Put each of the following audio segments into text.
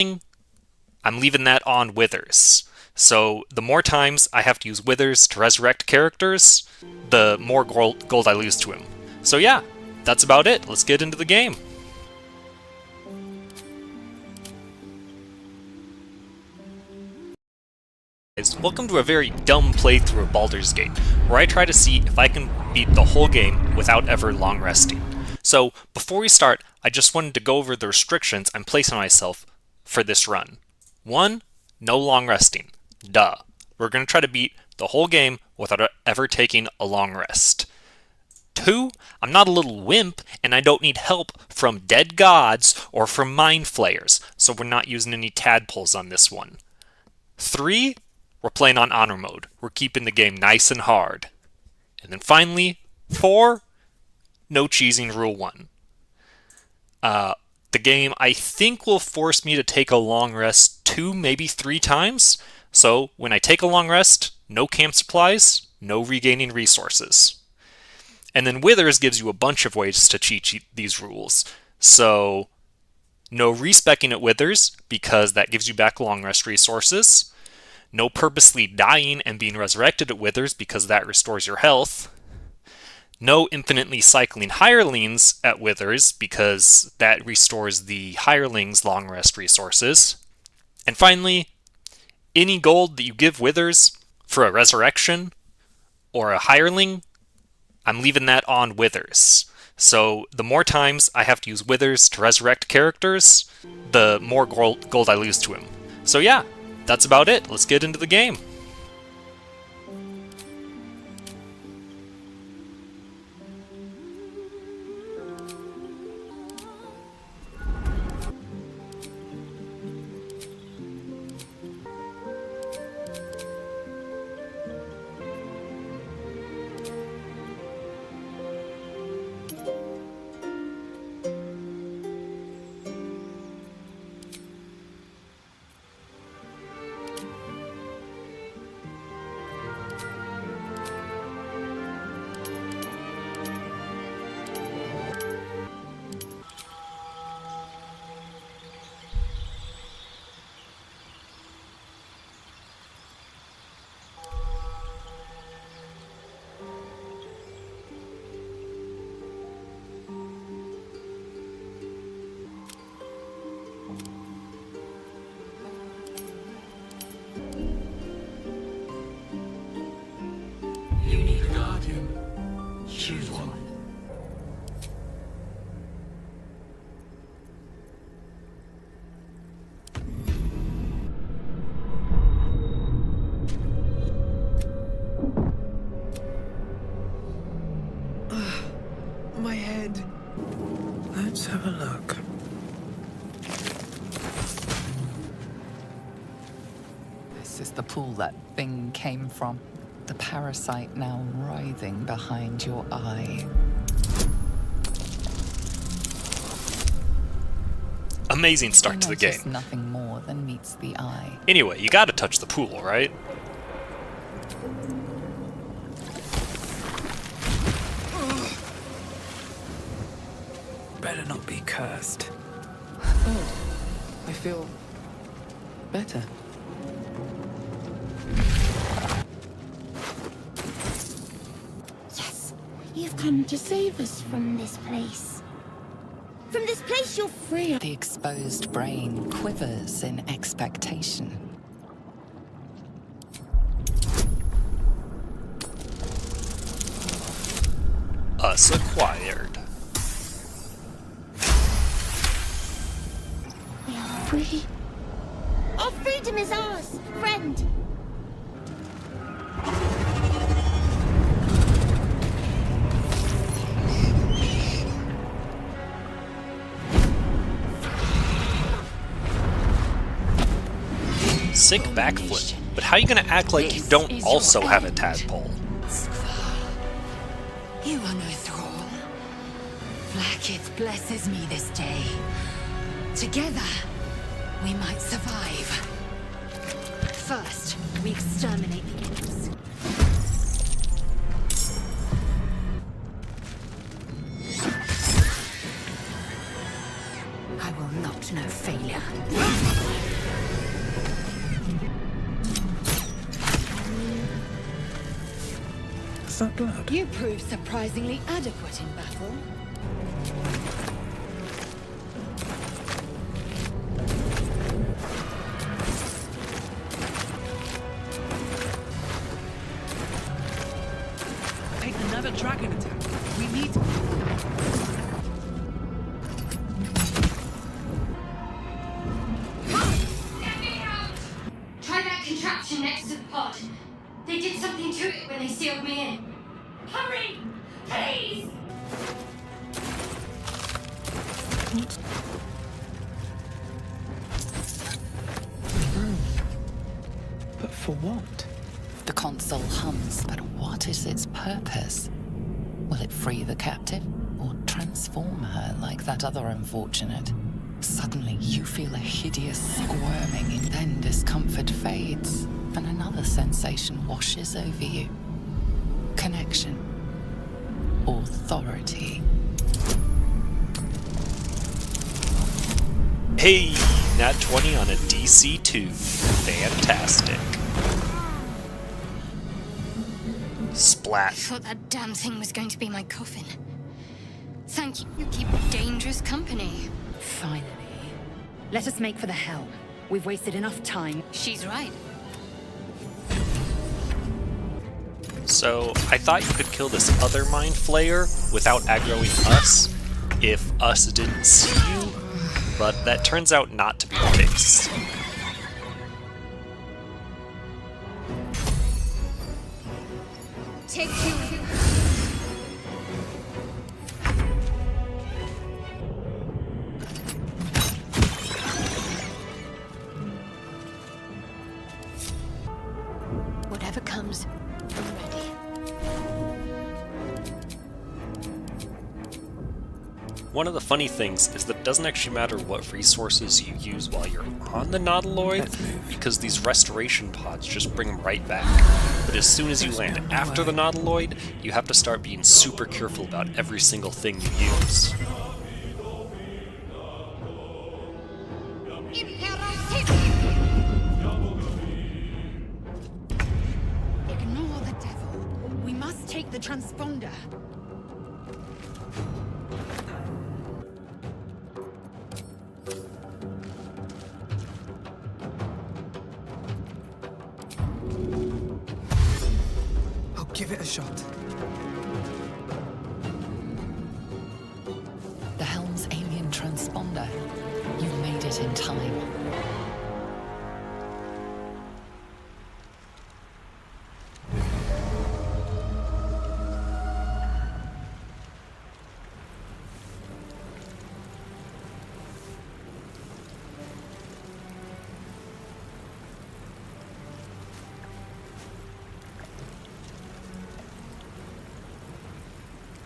I'm leaving that on Withers. So the more times I have to use Withers to resurrect characters, the more gold I lose to him. So yeah, that's about it. Let's get into the game. Welcome to a very dumb playthrough of Baldur's Gate, where I try to see if I can beat the whole game without ever long resting. So, before we start, I just wanted to go over the restrictions I'm placing on myself for this run. 1. No long resting. Duh. We're going to try to beat the whole game without ever taking a long rest. 2. I'm not a little wimp, and I don't need help from dead gods or from mind flayers, so we're not using any tadpoles on this one. 3. We're playing on honor mode. We're keeping the game nice and hard. And then finally, 4. No cheesing rule 1. The game, I think, will force me to take a long rest 2, maybe 3 times. So when I take a long rest, no camp supplies, no regaining resources. And then Withers gives you a bunch of ways to cheat these rules. So no respecking at Withers, because that gives you back long rest resources. No purposely dying and being resurrected at Withers, because that restores your health. No infinitely cycling hirelings at Withers, because that restores the hirelings' long rest resources. And finally, any gold that you give Withers for a resurrection or a hireling, I'm leaving that on Withers. So the more times I have to use Withers to resurrect characters, the more gold I lose to him. So yeah, that's about it. Let's get into the game. You need a guardian. Choose one. My head. Let's have a look. This is the pool that thing came from. The parasite now writhing behind your eye. Amazing start to the Notice game. Nothing more than meets the eye. Anyway, you gotta touch the pool, right? Better not be cursed. Oh, I feel better. Yes, you've come to save us from this place. From this place you're free. The exposed brain quivers in expectation. Us acquired. We are free. Our freedom is ours, friend. Sick backflip. But how are you gonna act like you don't also have a tadpole? You are no thrall. Blackith blesses me this day. Together, we might survive. First, we exterminate the imps. I will not know failure. that blood? You proved surprisingly adequate in battle. Another dragon attack. We need... Try that contraption next to the pod. They did something to it when they sealed me in. Hurry! Please! But for what? The console hums, but what is its purpose? Will it free the captive, or transform her like that other unfortunate? Suddenly, you feel a hideous squirming, and then discomfort fades, and another sensation washes over you. Connection. Authority. Hey, nat 20 on a DC 2. Fantastic. I Splat. thought that damn thing was going to be my coffin. Thank you. You keep dangerous company. Finally. Let us make for the helm. We've wasted enough time. She's right. So, I thought you could kill this other Mind Flayer without aggroing us, if us didn't see you, but that turns out not to be the case. Take two. Whatever comes, I'm ready. One of the funny things is that it doesn't actually matter what resources you use while you're on the Nautiloid, because these restoration pods just bring them right back. But as soon as you land after the Nautiloid, you have to start being super careful about every single thing you use. Ignore the devil. We must take the transponder. I'll give it a shot. The helm's alien transponder. You made it in time.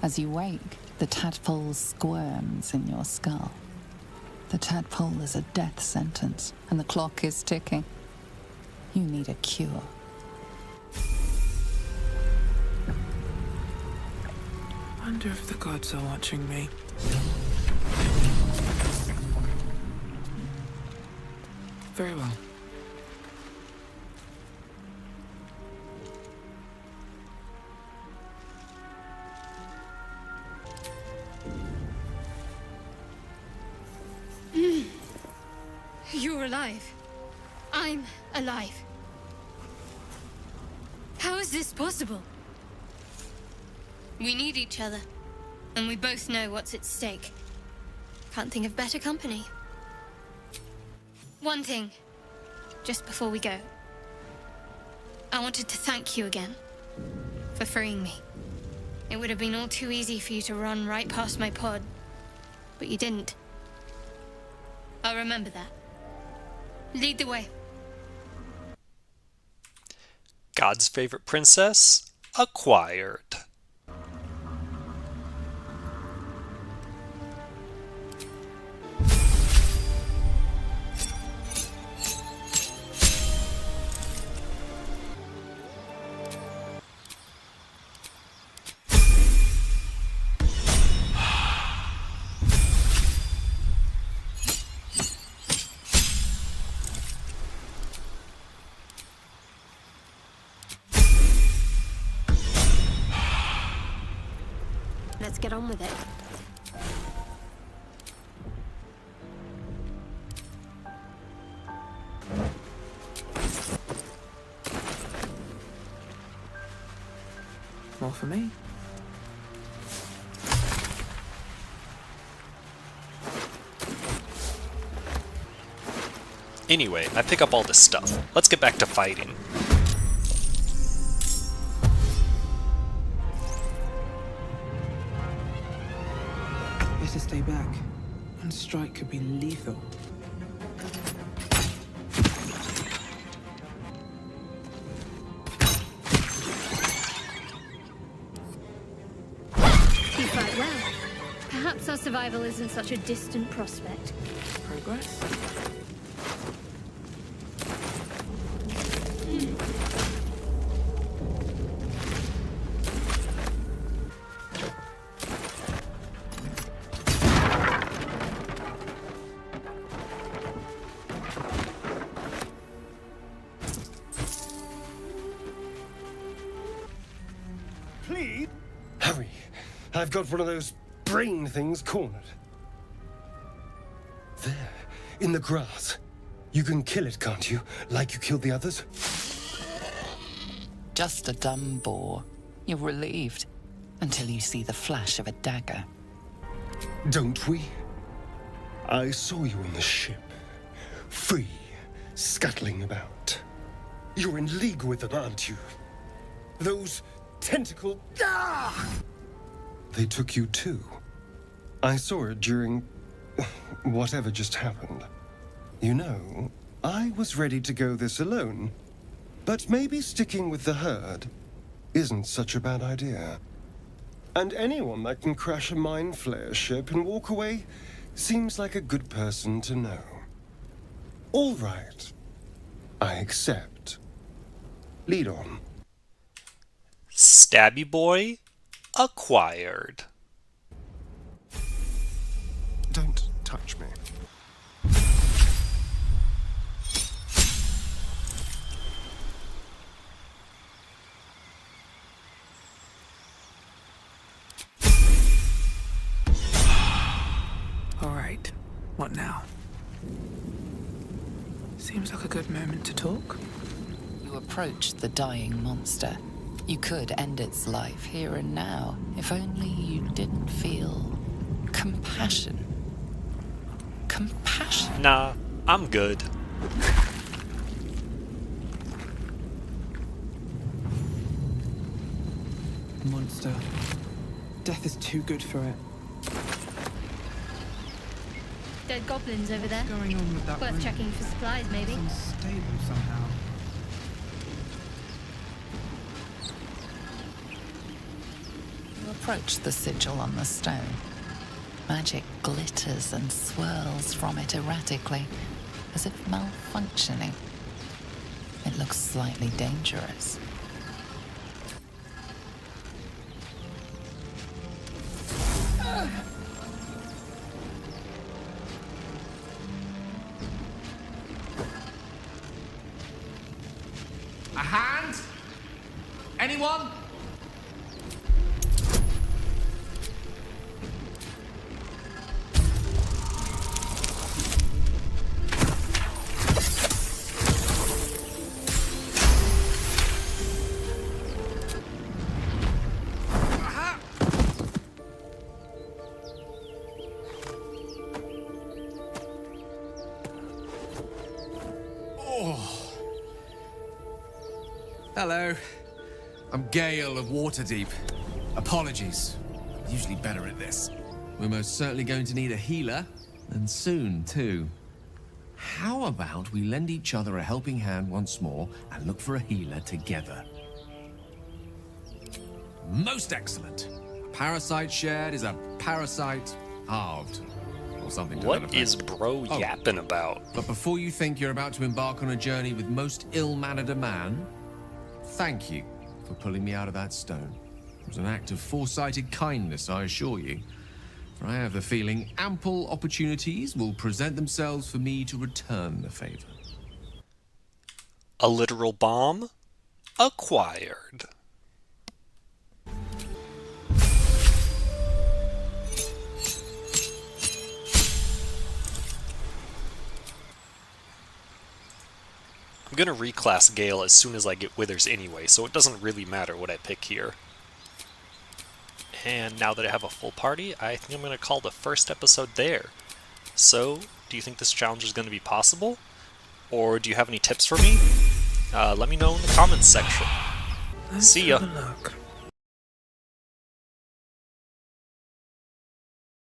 As you wake, the tadpole squirms in your skull. The tadpole is a death sentence, and the clock is ticking. You need a cure. Wonder if the gods are watching me. Very well. You're alive. I'm alive. How is this possible? We need each other, and we both know what's at stake. Can't think of better company. One thing, just before we go. I wanted to thank you again for freeing me. It would have been all too easy for you to run right past my pod, but you didn't. I'll remember that. Lead the way. God's favorite princess acquired. let's get on with it. More for me. Anyway, I pick up all this stuff. Let's get back to fighting. Better stay back. One strike could be lethal. You fight well. Perhaps our survival isn't such a distant prospect. Progress? Please? Hurry. I've got one of those brain things cornered. There, in the grass. You can kill it, can't you? Like you killed the others? Just a dumb boar. You're relieved until you see the flash of a dagger. Don't we? I saw you on the ship. Free, scuttling about. You're in league with them, aren't you? Those tentacle... Ah! They took you too. I saw it during... whatever just happened. You know, I was ready to go this alone. But maybe sticking with the herd isn't such a bad idea. And anyone that can crash a mind flayer ship and walk away seems like a good person to know. All right. I accept. Lead on. Stabby boy acquired. Don't touch me. All right. What now? Seems like a good moment to talk. You approach the dying monster. You could end its life here and now, if only you didn't feel compassion. Compassion? Nah, I'm good. Monster. Death is too good for it. Dead goblins over there. What's going on with that Worth room? checking for supplies, maybe. It's unstable somehow. You approach the sigil on the stone. Magic glitters and swirls from it erratically, as if malfunctioning. It looks slightly dangerous. A hand? Anyone? Hello. I'm Gale of Waterdeep. Apologies. Usually better at this. We're most certainly going to need a healer, and soon, too. How about we lend each other a helping hand once more and look for a healer together? Most excellent. A parasite shared is a parasite halved. Or something to that What effect. is bro Oh. yapping about? But before you think you're about to embark on a journey with most ill-mannered a man, thank you for pulling me out of that stone. It was an act of foresighted kindness, I assure you. For I have the feeling ample opportunities will present themselves for me to return the favor. A literal bomb acquired. I'm going to reclass Gale as soon as I get Withers anyway, so it doesn't really matter what I pick here. And now that I have a full party, I think I'm going to call the first episode there. So, do you think this challenge is going to be possible? Or do you have any tips for me? Let me know in the comments section. Let's See ya! have a look.